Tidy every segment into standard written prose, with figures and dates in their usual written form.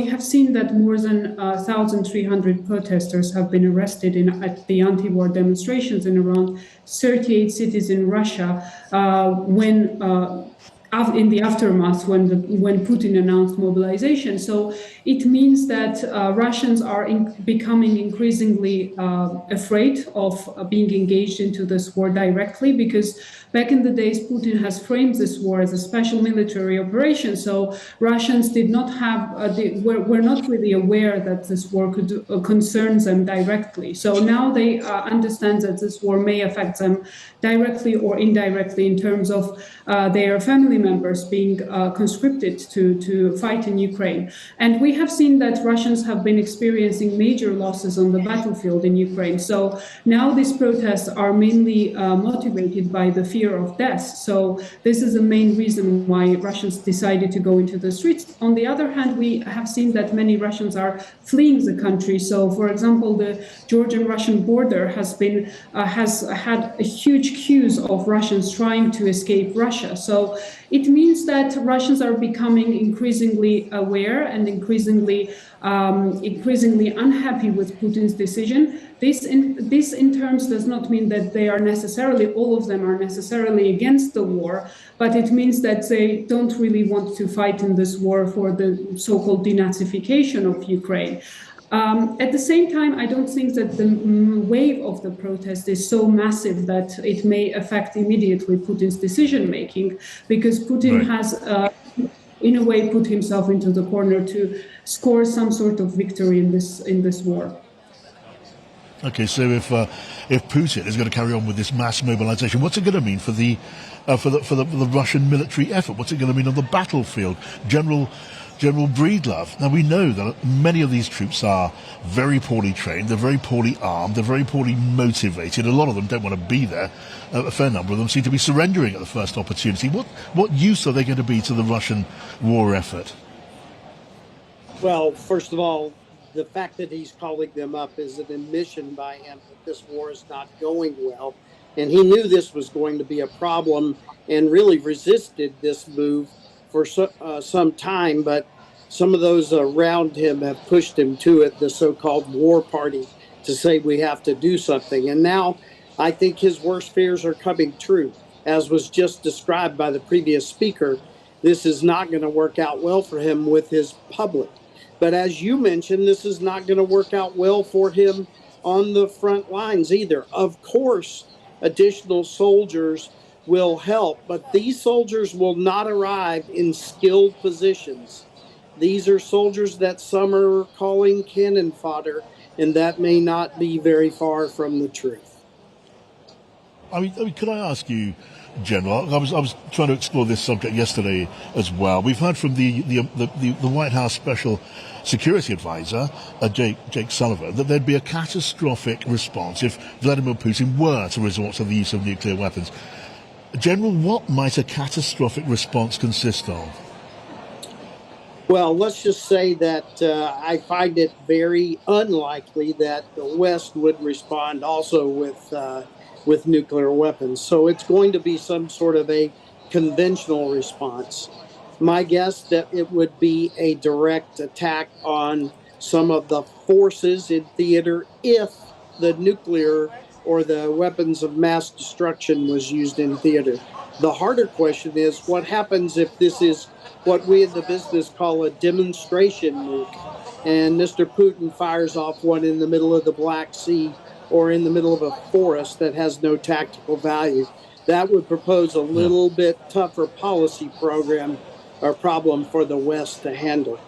we have seen that more than 1,300 protesters have been arrested at the anti-war demonstrations in around 38 cities in Russia in the aftermath when Putin announced mobilization. So it means that Russians are becoming increasingly afraid of being engaged into this war directly, because back in the days, Putin has framed this war as a special military operation. So Russians did not have, were not really aware that this war could concern them directly. So now they understand that this war may affect them directly or indirectly in terms of their family members being conscripted to fight in Ukraine. And we have seen that Russians have been experiencing major losses on the battlefield in Ukraine. So now these protests are mainly motivated by the fear of death. So this is the main reason why Russians decided to go into the streets. On the other hand, we have seen that many Russians are fleeing the country. So, for example, the Georgian-Russian border has had a huge queues of Russians trying to escape Russia. So it means that Russians are becoming increasingly aware and increasingly unhappy with Putin's decision. This in terms does not mean that they are necessarily, all of them are necessarily against the war, but it means that they don't really want to fight in this war for the so-called denazification of Ukraine. At the same time, I don't think that the wave of the protest is so massive that it may affect immediately Putin's decision-making, because Putin has, in a way, put himself into the corner to score some sort of victory in this war. Okay, so if Putin is going to carry on with this mass mobilization, what's it going to mean for the Russian military effort? What's it going to mean on the battlefield? General Breedlove. Now, we know that many of these troops are very poorly trained, they're very poorly armed, they're very poorly motivated. A lot of them don't want to be there. A fair number of them seem to be surrendering at the first opportunity. What use are they going to be to the Russian war effort? Well, first of all, the fact that he's calling them up is an admission by him that this war is not going well. And he knew this was going to be a problem and really resisted this move for some time, but some of those around him have pushed him to it, the so-called war party, to say we have to do something. And now I think his worst fears are coming true. As was just described by the previous speaker, this is not going to work out well for him with his public. But as you mentioned, this is not going to work out well for him on the front lines either. Of course, additional soldiers will help, but these soldiers will not arrive in skilled positions. These are soldiers that some are calling cannon fodder, and that may not be very far from the truth. I mean, could I ask you, General? I was trying to explore this subject yesterday as well. We've heard from the White House Special Security Advisor, Jake Sullivan, that there'd be a catastrophic response if Vladimir Putin were to resort to the use of nuclear weapons. General, what might a catastrophic response consist of? Well, let's just say that I find it very unlikely that the West would respond also with nuclear weapons. So it's going to be some sort of a conventional response. My guess that it would be a direct attack on some of the forces in theater if the nuclear or the weapons of mass destruction was used in theater. The harder question is what happens if this is what we in the business call a demonstration nuke, and Mr. Putin fires off one in the middle of the Black Sea or in the middle of a forest that has no tactical value. That would propose a little bit tougher policy program or problem for the West to handle.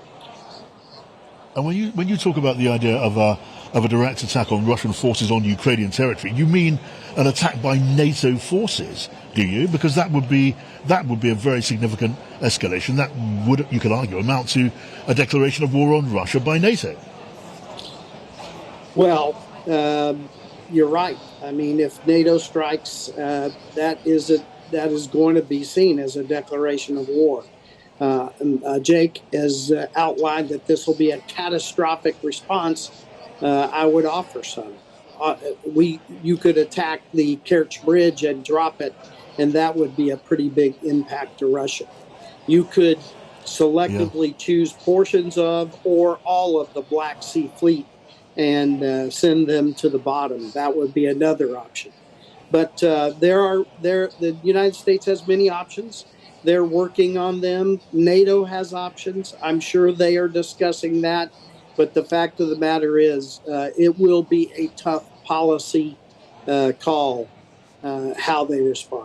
And when you talk about the idea of a direct attack on Russian forces on Ukrainian territory, you mean an attack by NATO forces, do you? Because that would be a very significant escalation. That would, you could argue, amount to a declaration of war on Russia by NATO. Well, you're right. I mean, if NATO strikes, that is going to be seen as a declaration of war. Jake has outlined that this will be a catastrophic response. I would offer some. You could attack the Kerch Bridge and drop it, and that would be a pretty big impact to Russia. You could selectively choose portions of or all of the Black Sea Fleet and send them to the bottom. That would be another option. But the United States has many options. They're working on them. NATO has options. I'm sure they are discussing that. But the fact of the matter is, it will be a tough policy call how they respond.